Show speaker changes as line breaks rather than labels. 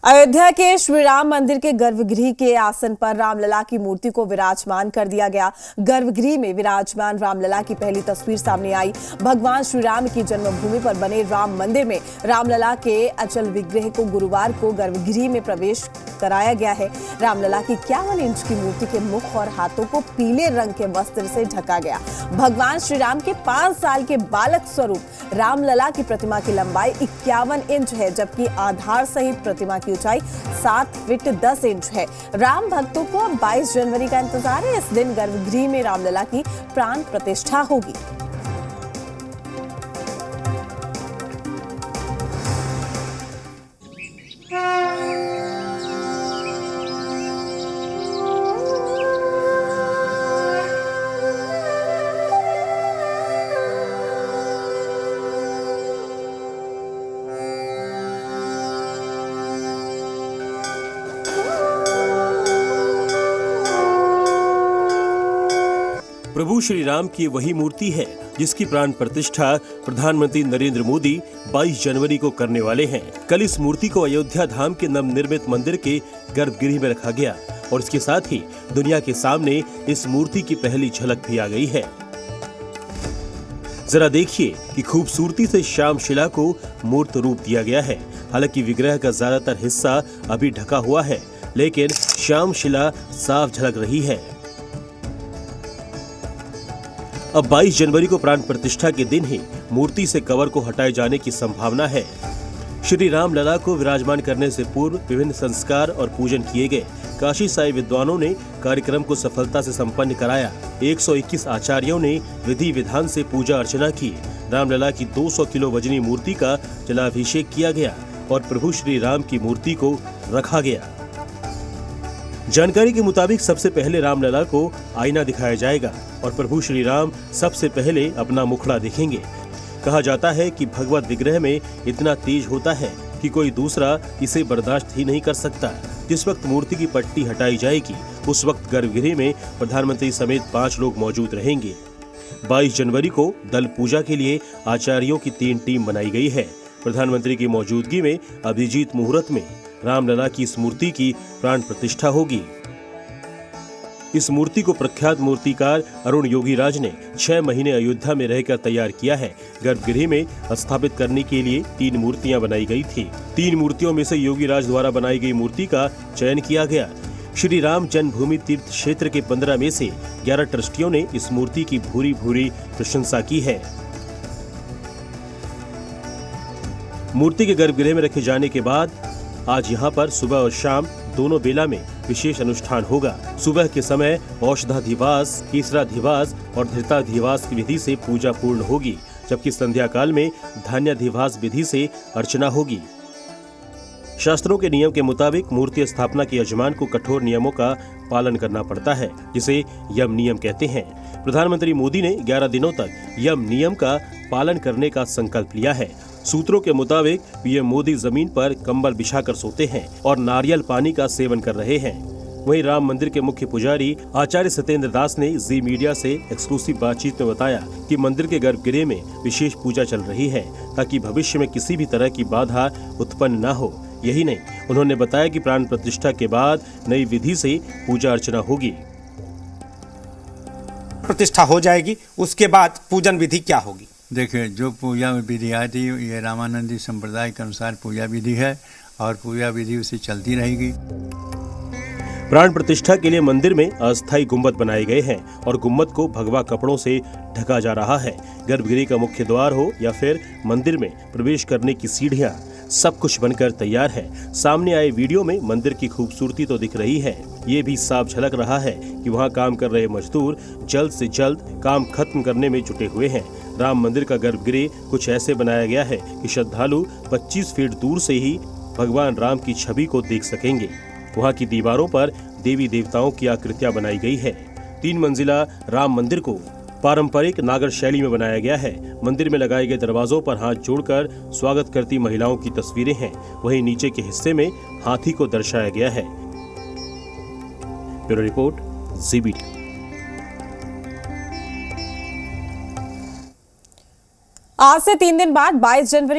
अयोध्या के श्री राम मंदिर के गर्भगृह के आसन पर रामलला की मूर्ति को विराजमान कर दिया गया। गर्भगृह में विराजमान रामलला की पहली तस्वीर सामने आई। भगवान श्री राम की जन्मभूमि पर बने राम मंदिर में रामलला के अचल विग्रह को गुरुवार को गर्भगृह में प्रवेश कराया गया है। रामलला की 51 इंच की मूर्ति के मुख और हाथों को पीले रंग के वस्त्र से ढका गया। भगवान श्री राम के 5 साल के बालक स्वरूप रामलला की प्रतिमा की लंबाई 51 इंच है, जबकि आधार सहित प्रतिमा की ऊंचाई 7 फीट 10 इंच है। राम भक्तों को अब 22 जनवरी का इंतजार है। इस दिन गर्भगृह में रामलला की प्राण प्रतिष्ठा होगी।
प्रभु श्री राम की वही मूर्ति है जिसकी प्राण प्रतिष्ठा प्रधानमंत्री नरेंद्र मोदी 22 जनवरी को करने वाले हैं। कल इस मूर्ति को अयोध्या धाम के नवनिर्मित मंदिर के गर्भगृह में रखा गया और इसके साथ ही दुनिया के सामने इस मूर्ति की पहली झलक भी आ गई है। जरा देखिए कि खूबसूरती से श्याम शिला को मूर्त रूप दिया गया है। हालांकि विग्रह का ज्यादातर हिस्सा अभी ढका हुआ है, लेकिन श्याम शिला साफ झलक रही है। अब 22 जनवरी को प्राण प्रतिष्ठा के दिन ही मूर्ति से कवर को हटाए जाने की संभावना है। श्री राम लला को विराजमान करने से पूर्व विभिन्न संस्कार और पूजन किए गए। काशी साई विद्वानों ने कार्यक्रम को सफलता से संपन्न कराया। 121 आचार्यों ने विधि विधान से पूजा अर्चना की। रामलला की 200 किलो वजनी मूर्ति का जलाभिषेक किया गया और प्रभु श्री राम की मूर्ति को रखा गया। जानकारी के मुताबिक सबसे पहले रामलला को आईना दिखाया जाएगा और प्रभु श्री राम सबसे पहले अपना मुखड़ा देखेंगे। कहा जाता है कि भगवत विग्रह में इतना तेज होता है कि कोई दूसरा इसे बर्दाश्त ही नहीं कर सकता। जिस वक्त मूर्ति की पट्टी हटाई जाएगी उस वक्त गर्भगृह में प्रधानमंत्री समेत 5 लोग मौजूद रहेंगे। 22 जनवरी को दल पूजा के लिए आचार्यों की 3 टीम बनाई गई है। प्रधानमंत्री की मौजूदगी में अभिजीत मुहूर्त में रामलला की इस मूर्ति की प्राण प्रतिष्ठा होगी। इस मूर्ति को प्रख्यात मूर्तिकार अरुण योगीराज ने 6 महीने अयोध्या में रहकर तैयार किया है। गर्भगृह में स्थापित करने के लिए 3 मूर्तियां बनाई गई थी। 3 मूर्तियों में से योगीराज द्वारा बनाई गई मूर्ति का चयन किया गया। श्री राम जन्मभूमि तीर्थ क्षेत्र के 15 में से 11 ट्रस्टियों ने इस मूर्ति की भूरी भूरी प्रशंसा की है। मूर्ति के गर्भगृह में रखे जाने के बाद आज यहाँ पर सुबह और शाम दोनों बेला में विशेष अनुष्ठान होगा। सुबह के समय औषधाधिवास, केसराधिवास और धृताधिवास की विधि से पूजा पूर्ण होगी, जबकि संध्या काल में धान्याधिवास विधि से अर्चना होगी। शास्त्रों के नियम के मुताबिक मूर्ति स्थापना के यजमान को कठोर नियमों का पालन करना पड़ता है, जिसे यम नियम कहते हैं। प्रधानमंत्री मोदी ने 11 दिनों तक यम नियम का पालन करने का संकल्प लिया है। सूत्रों के मुताबिक पीएम मोदी जमीन पर कंबल बिछाकर सोते हैं और नारियल पानी का सेवन कर रहे हैं। वहीं राम मंदिर के मुख्य पुजारी आचार्य सत्येंद्र दास ने जी मीडिया से एक्सक्लूसिव बातचीत में बताया कि मंदिर के गर्भगृह में विशेष पूजा चल रही है ताकि भविष्य में किसी भी तरह की बाधा उत्पन्न न हो। यही नहीं, उन्होंने बताया कि प्राण प्रतिष्ठा के बाद नई विधि से पूजा अर्चना होगी।
प्रतिष्ठा हो जाएगी, उसके बाद पूजन विधि क्या होगी?
देखिए, जो पूजा विधि आई थी ये रामानंदी संप्रदाय के अनुसार पूजा विधि है और पूजा विधि उसे चलती रहेगी।
प्राण प्रतिष्ठा के लिए मंदिर में अस्थायी गुम्बद बनाए गए हैं और गुम्बद को भगवा कपड़ों से ढका जा रहा है। गर्भगृह का मुख्य द्वार हो या फिर मंदिर में प्रवेश करने की सीढ़ियां, सब कुछ बनकर तैयार है। सामने आए वीडियो में मंदिर की खूबसूरती तो दिख रही है, ये भी साफ झलक रहा है कि वहाँ काम कर रहे मजदूर जल्द से जल्द काम खत्म करने में जुटे हुए हैं। राम मंदिर का गर्भगृह कुछ ऐसे बनाया गया है कि श्रद्धालु 25 फीट दूर से ही भगवान राम की छवि को देख सकेंगे। वहाँ की दीवारों पर देवी देवताओं की आकृतियां बनाई गई है। 3 मंजिला राम मंदिर को पारंपरिक नागर शैली में बनाया गया है। मंदिर में लगाए गए दरवाजों पर हाथ जोड़कर स्वागत करती महिलाओं की तस्वीरें हैं। वहीं नीचे के हिस्से में हाथी को दर्शाया गया है। Bureau report, ZBT।
आज से 3 दिन बाद 22 जनवरी